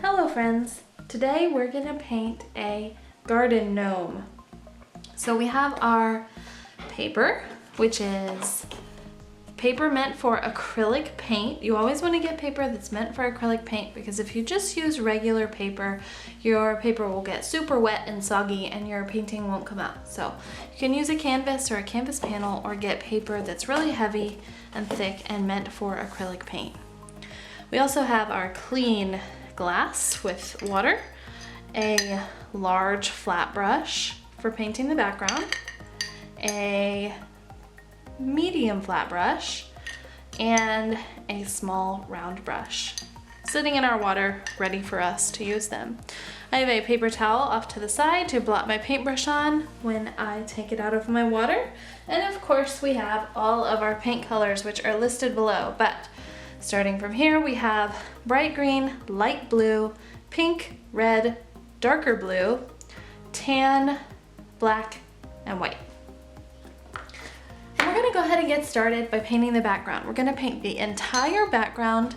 Hello friends! Today we're gonna paint a garden gnome. So we have our paper, which is paper meant for acrylic paint. You always want to get paper that's meant for acrylic paint because if you just use regular paper, your paper will get super wet and soggy and your painting won't come out. So you can use a canvas or a canvas panel or get paper that's really heavy and thick and meant for acrylic paint. We also have our clean glass with water, a large flat brush for painting the background, a medium flat brush, and a small round brush sitting in our water ready for us to use them. I have a paper towel off to the side to blot my paintbrush on when I take it out of my water, and of course we have all of our paint colors which are listed below, but starting from here we have bright green, light blue, pink, red, darker blue, tan, black, and white. And we're gonna go ahead and get started by painting the background. We're gonna paint the entire background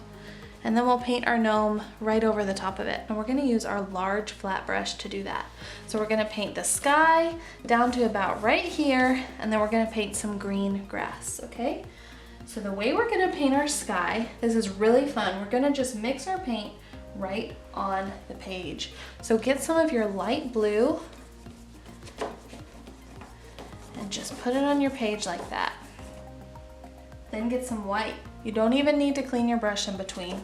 and then we'll paint our gnome right over the top of it. And we're gonna use our large flat brush to do that. So we're gonna paint the sky down to about right here, and then we're gonna paint some green grass, okay? So the way we're gonna paint our sky, this is really fun. We're gonna just mix our paint right on the page. So get some of your light blue and just put it on your page like that. Then get some white. You don't even need to clean your brush in between.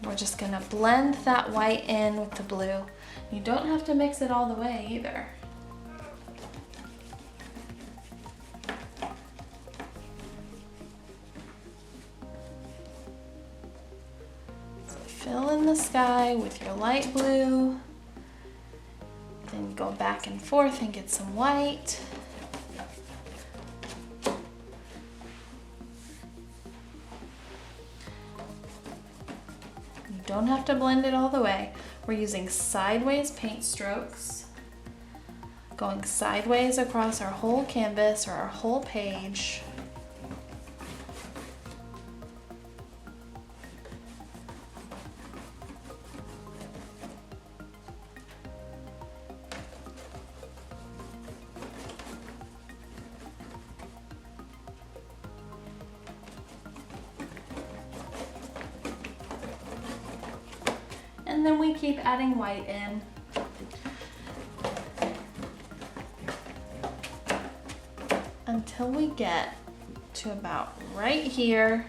We're just gonna blend that white in with the blue. You don't have to mix it all the way either. So fill in the sky with your light blue. Then go back and forth and get some white. You don't have to blend it all the way. We're using sideways paint strokes, going sideways across our whole canvas or our whole page. And then we keep adding white in. Until we get to about right here.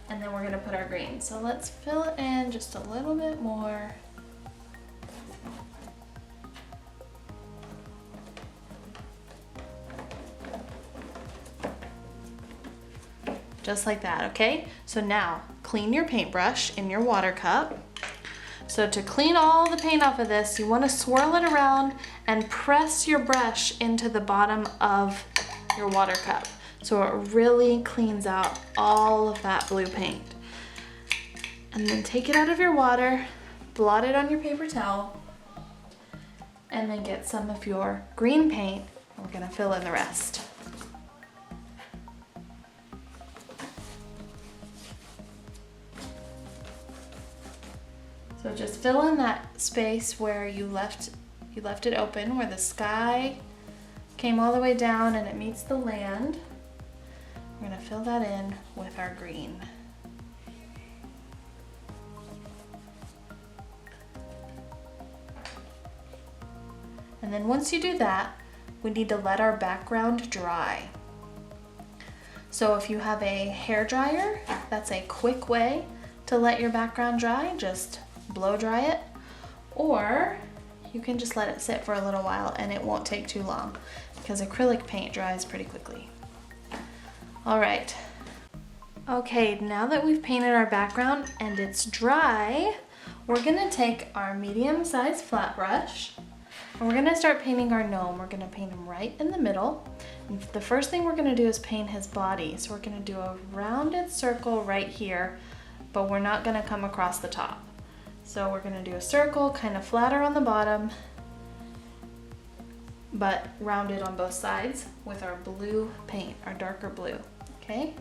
And then we're gonna put our green. So let's fill it in just a little bit more. Just like that, okay? So now, clean your paintbrush in your water cup. So to clean all the paint off of this, you wanna swirl it around and press your brush into the bottom of your water cup. So it really cleans out all of that blue paint. And then take it out of your water, blot it on your paper towel, and then get some of your green paint. We're gonna fill in the rest. So just fill in that space where you left it open, where the sky came all the way down and it meets the land. We're gonna fill that in with our green. And then once you do that, we need to let our background dry. So if you have a hair dryer, that's a quick way to let your background dry. Just blow dry it, or you can just let it sit for a little while and it won't take too long because acrylic paint dries pretty quickly. All right. Okay, now that we've painted our background and it's dry, we're gonna take our medium-sized flat brush and we're gonna start painting our gnome. We're gonna paint him right in the middle. And the first thing we're gonna do is paint his body. So we're gonna do a rounded circle right here, but we're not gonna come across the top. So we're gonna do a circle, kind of flatter on the bottom, but rounded on both sides with our blue paint, our darker blue, okay?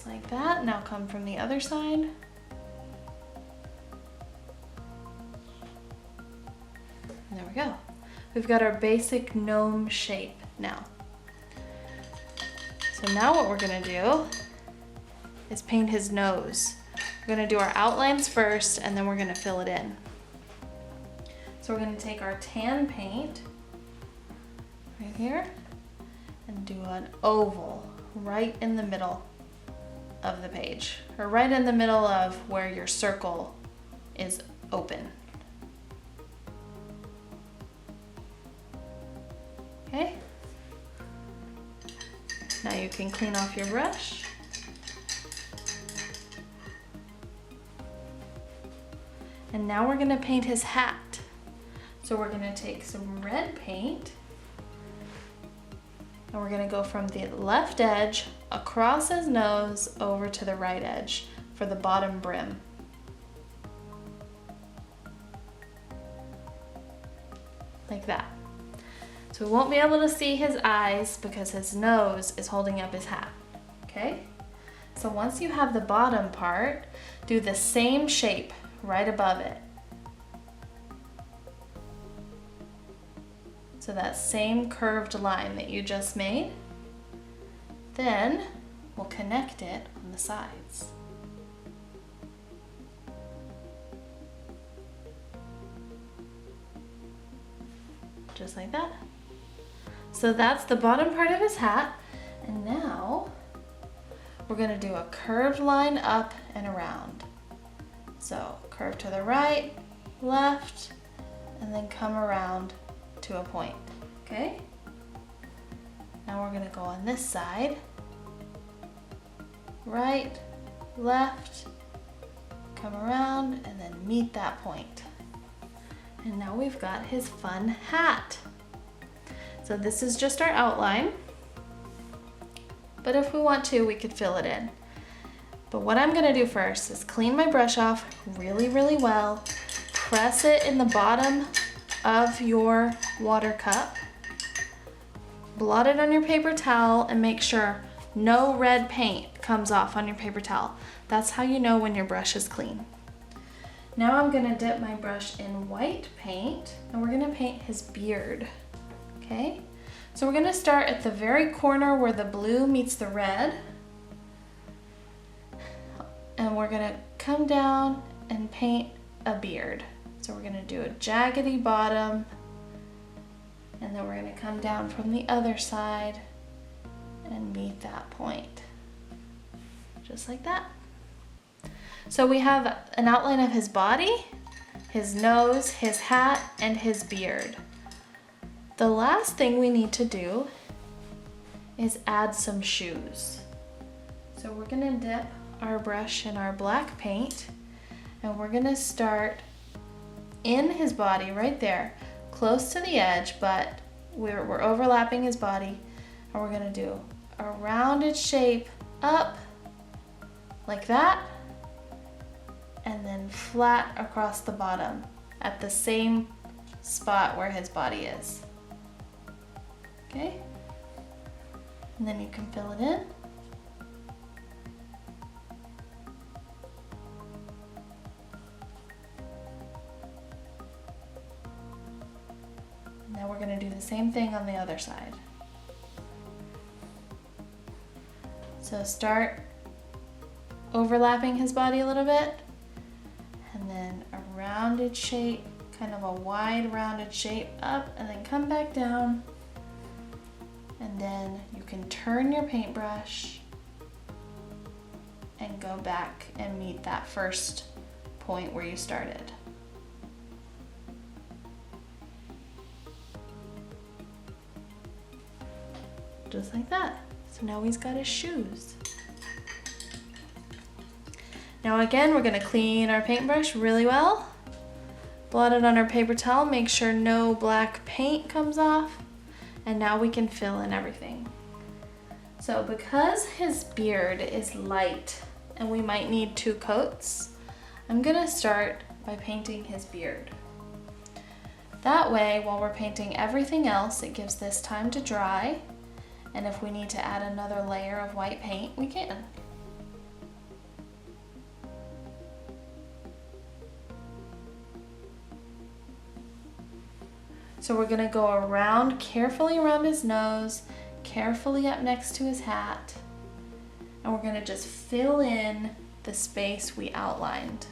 Just like that. Now come from the other side. And there we go. We've got our basic gnome shape now. So now what we're gonna do is paint his nose. We're gonna do our outlines first and then we're gonna fill it in. So we're gonna take our tan paint right here and do an oval right in the middle of the page, or right in the middle of where your circle is open. Okay. Now you can clean off your brush. And now we're gonna paint his hat. So we're gonna take some red paint and we're gonna go from the left edge across his nose over to the right edge for the bottom brim. Like that. So we won't be able to see his eyes because his nose is holding up his hat, okay? So once you have the bottom part, do the same shape right above it. So that same curved line that you just made, then we'll connect it on the sides. Just like that. So that's the bottom part of his hat. And now we're gonna do a curved line up and around. So curve to the right, left, and then come around to a point, okay? Now we're gonna go on this side. Right, left, come around, and then meet that point. And now we've got his fun hat. So this is just our outline, but if we want to, we could fill it in. But what I'm gonna do first is clean my brush off really, really well, press it in the bottom of your water cup, blot it on your paper towel, and make sure no red paint comes off on your paper towel. That's how you know when your brush is clean. Now I'm gonna dip my brush in white paint and we're gonna paint his beard, okay? So we're gonna start at the very corner where the blue meets the red. And we're gonna come down and paint a beard. So we're gonna do a jaggedy bottom, and then we're gonna come down from the other side and meet that point. Just like that. So we have an outline of his body, his nose, his hat, and his beard. The last thing we need to do is add some shoes. So we're gonna dip our brush in our black paint and we're gonna start in his body right there, close to the edge, but we're overlapping his body, and we're gonna do a rounded shape up like that and then flat across the bottom at the same spot where his body is. Okay? And then you can fill it in. Now we're going to do the same thing on the other side. So start overlapping his body a little bit, and then a rounded shape, kind of a wide rounded shape up, and then come back down, and then you can turn your paintbrush and go back and meet that first point where you started. Just like that. So now he's got his shoes. Now again, we're gonna clean our paintbrush really well. Blot it on our paper towel, make sure no black paint comes off. And now we can fill in everything. So because his beard is light and we might need 2 coats, I'm gonna start by painting his beard. That way, while we're painting everything else, it gives this time to dry. And if we need to add another layer of white paint, we can. So we're gonna go around, carefully around his nose, carefully up next to his hat, and we're gonna just fill in the space we outlined.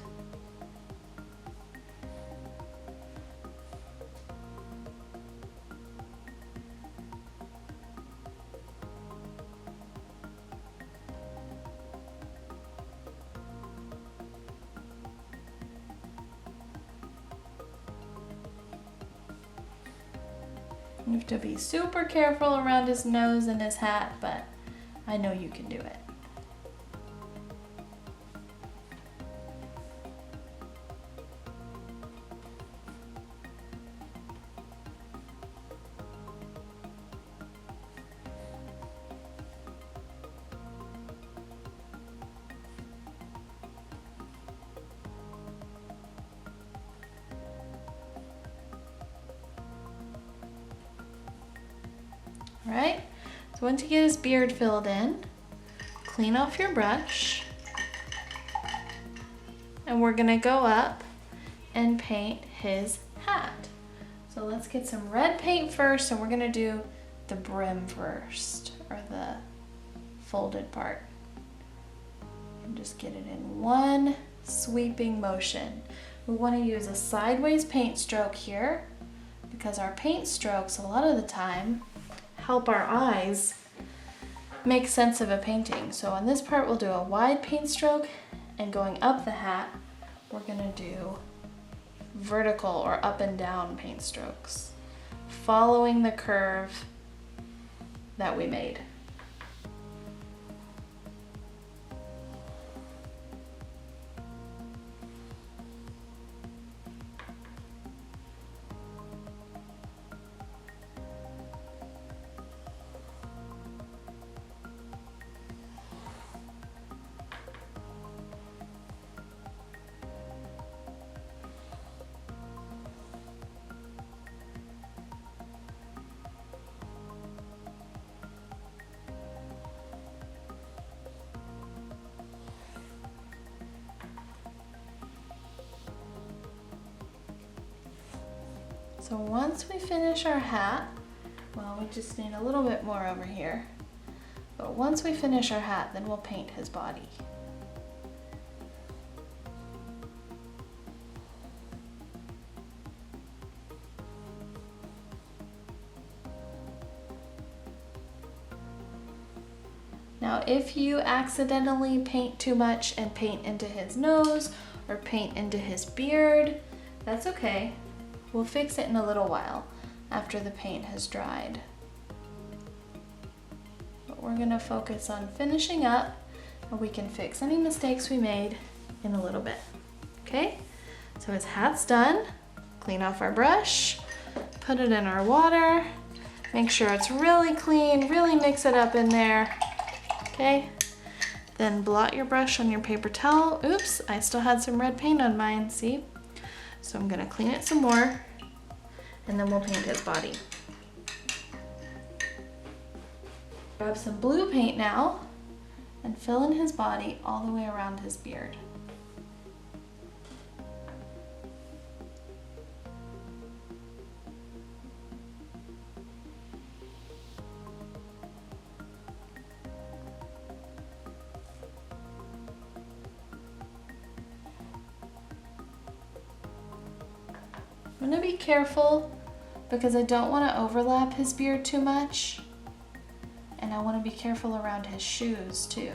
You have to be super careful around his nose and his hat, but I know you can do it. All right, so once you get his beard filled in, clean off your brush, and we're gonna go up and paint his hat. So let's get some red paint first, and we're gonna do the brim first, or the folded part. And just get it in one sweeping motion. We wanna use a sideways paint stroke here, because our paint strokes, a lot of the time, help our eyes make sense of a painting. So on this part, we'll do a wide paint stroke, and going up the hat, we're gonna do vertical or up and down paint strokes, following the curve that we made. So once we finish our hat, well, we just need a little bit more over here. But once we finish our hat, then we'll paint his body. Now, if you accidentally paint too much and paint into his nose or paint into his beard, that's okay. We'll fix it in a little while after the paint has dried. But we're gonna focus on finishing up, and we can fix any mistakes we made in a little bit, okay? So his hat's done. Clean off our brush, put it in our water, make sure it's really clean, really mix it up in there, okay? Then blot your brush on your paper towel. Oops, I still had some red paint on mine, see? So I'm gonna clean it some more, and then we'll paint his body. Grab some blue paint now and fill in his body all the way around his beard. I'm gonna be careful because I don't want to overlap his beard too much, and I want to be careful around his shoes too.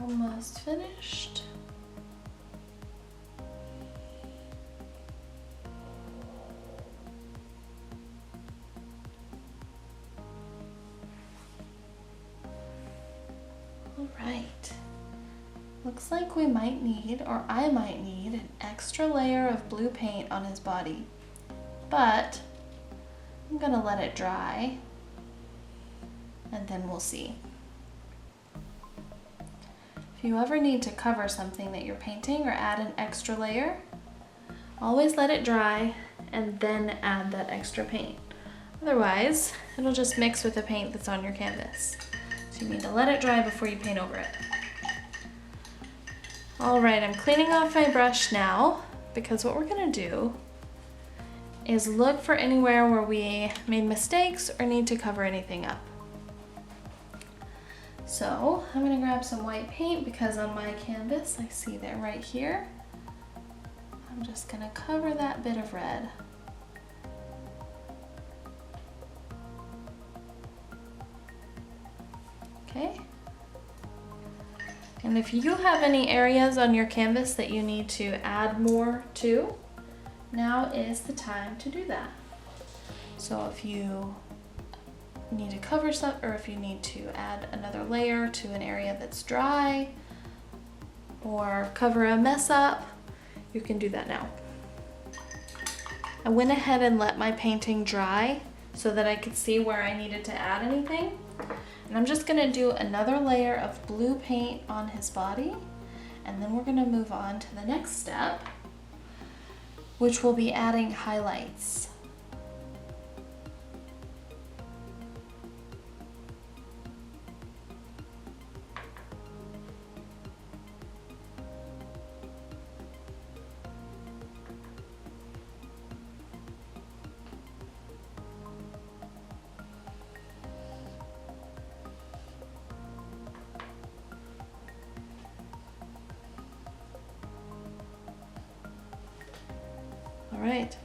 Almost finished. All right. Looks like we might need, or I might need, an extra layer of blue paint on his body, but I'm gonna let it dry and then we'll see. If you ever need to cover something that you're painting or add an extra layer, always let it dry and then add that extra paint. Otherwise, it'll just mix with the paint that's on your canvas. So you need to let it dry before you paint over it. All right, I'm cleaning off my brush now because what we're gonna do is look for anywhere where we made mistakes or need to cover anything up. So I'm gonna grab some white paint because on my canvas, I see that right here. I'm just gonna cover that bit of red. Okay. And if you have any areas on your canvas that you need to add more to, now is the time to do that. So if you need to cover some, or if you need to add another layer to an area that's dry, or cover a mess up, you can do that now. I went ahead and let my painting dry so that I could see where I needed to add anything. And I'm just gonna do another layer of blue paint on his body, and then we're gonna move on to the next step, which will be adding highlights. All right.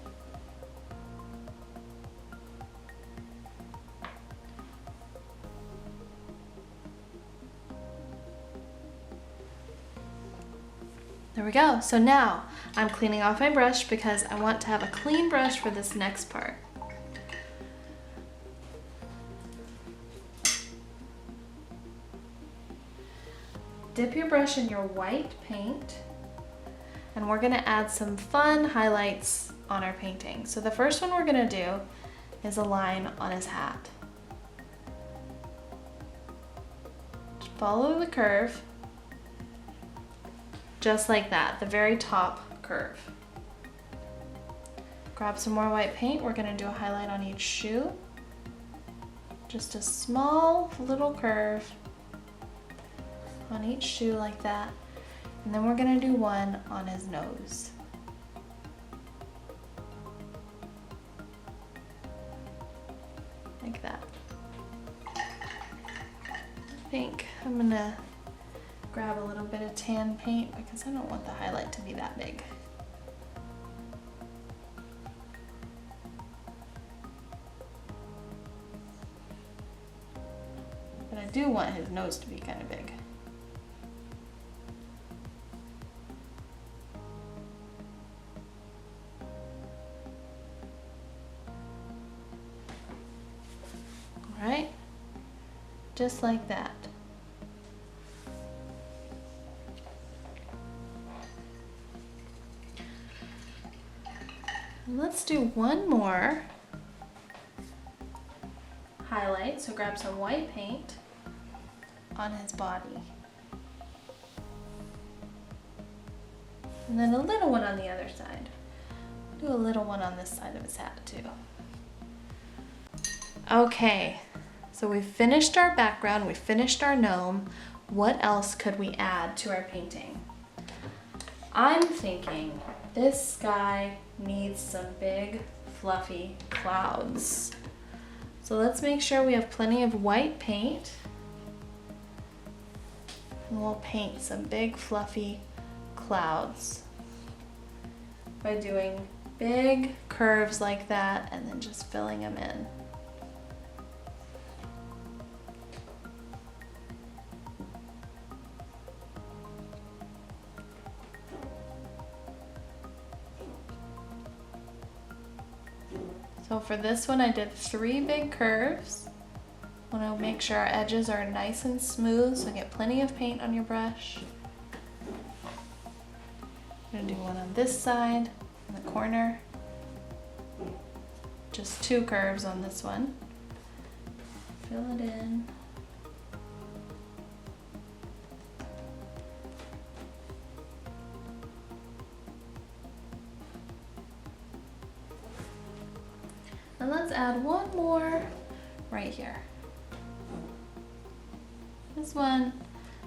There we go. So now I'm cleaning off my brush because I want to have a clean brush for this next part. Dip your brush in your white paint, and we're gonna add some fun highlights on our painting. So the first one we're gonna do is a line on his hat. Just follow the curve, just like that, the very top curve. Grab some more white paint. We're gonna do a highlight on each shoe. Just a small little curve on each shoe like that. And then we're gonna do one on his nose. Like that. I think I'm gonna grab a little bit of tan paint because I don't want the highlight to be that big. But I do want his nose to be kind of big. All right, just like that. And let's do one more highlight. So grab some white paint on his body. And then a little one on the other side. Do a little one on this side of his hat too. Okay, so we've finished our background, we've finished our gnome. What else could we add to our painting? I'm thinking this sky needs some big fluffy clouds. So let's make sure we have plenty of white paint. And we'll paint some big fluffy clouds by doing big curves like that and then just filling them in. So for this one, I did 3 big curves. I want to make sure our edges are nice and smooth, so get plenty of paint on your brush. I'm gonna do one on this side, in the corner. Just 2 curves on this one. Fill it in. And let's add one more right here. This one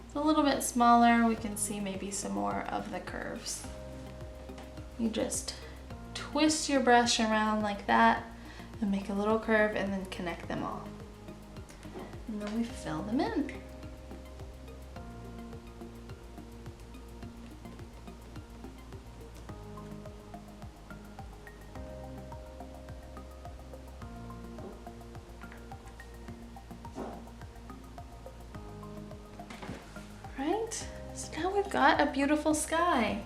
is a little bit smaller. We can see maybe some more of the curves. You just twist your brush around like that and make a little curve and then connect them all. And then we fill them in. Right, so now we've got a beautiful sky.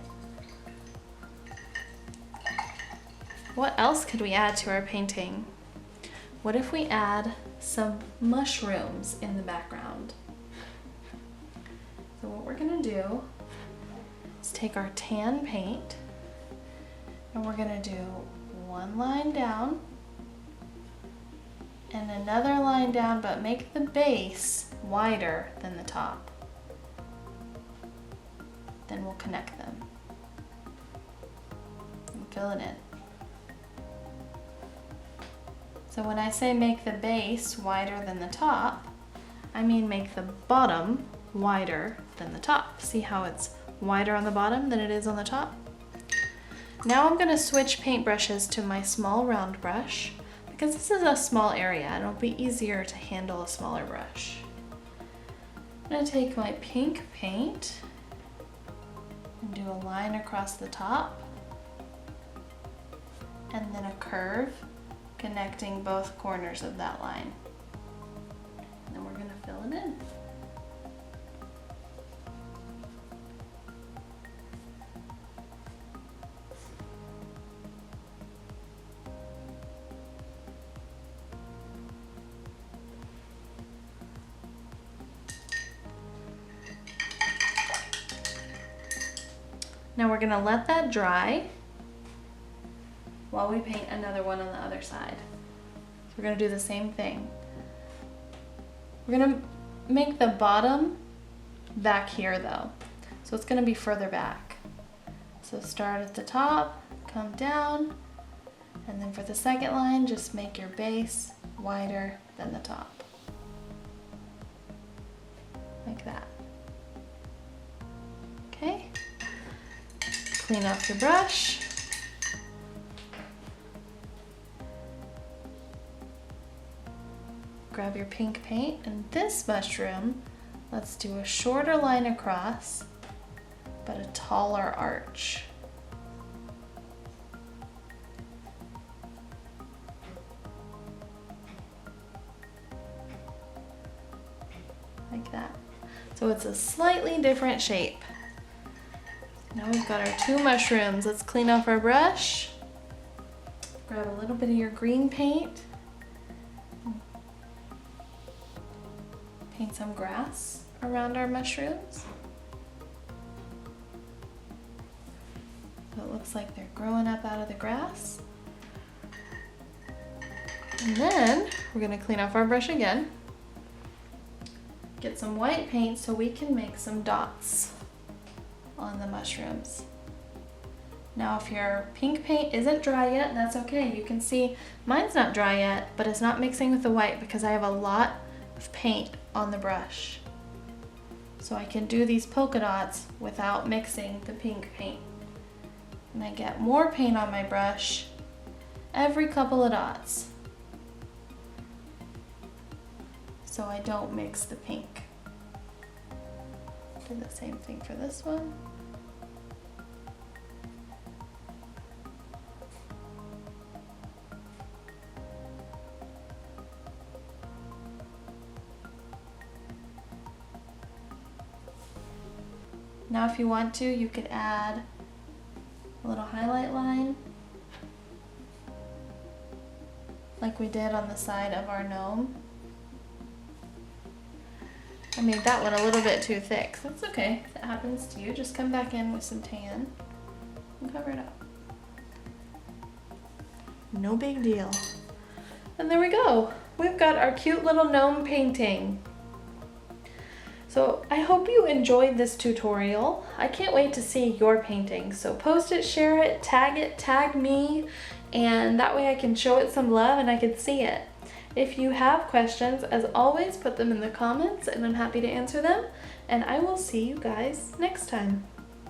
What else could we add to our painting? What if we add some mushrooms in the background? So what we're gonna do is take our tan paint and we're gonna do one line down and another line down, but make the base wider than the top. Then we'll connect them and fill it in. So when I say make the base wider than the top, I mean make the bottom wider than the top. See how it's wider on the bottom than it is on the top? Now I'm gonna switch paintbrushes to my small round brush because this is a small area and it'll be easier to handle a smaller brush. I'm gonna take my pink paint and do a line across the top and then a curve connecting both corners of that line. And then we're gonna fill it in. Now we're gonna let that dry while we paint another one on the other side. So we're gonna do the same thing. We're gonna make the bottom back here though. So it's gonna be further back. So start at the top, come down, and then for the second line, just make your base wider than the top. Like that. Okay. Clean off your brush. Grab your pink paint, and this mushroom, let's do a shorter line across, but a taller arch. Like that. So it's a slightly different shape. Now we've got our 2 mushrooms. Let's clean off our brush. Grab a little bit of your green paint. Paint some grass around our mushrooms. So it looks like they're growing up out of the grass. And then we're gonna clean off our brush again. Get some white paint so we can make some dots on the mushrooms. Now if your pink paint isn't dry yet, that's okay. You can see mine's not dry yet, but it's not mixing with the white because I have a lot of paint on the brush. So I can do these polka dots without mixing the pink paint. And I get more paint on my brush every couple of dots, so I don't mix the pink. Do the same thing for this one. Now if you want to, you could add a little highlight line like we did on the side of our gnome. I made that one a little bit too thick. That's okay. If that happens to you, just come back in with some tan. and cover it up. No big deal. And there we go. We've got our cute little gnome painting. So I hope you enjoyed this tutorial. I can't wait to see your painting. So post it, share it, tag me, and that way I can show it some love and I can see it. If you have questions, as always, put them in the comments and I'm happy to answer them. And I will see you guys next time.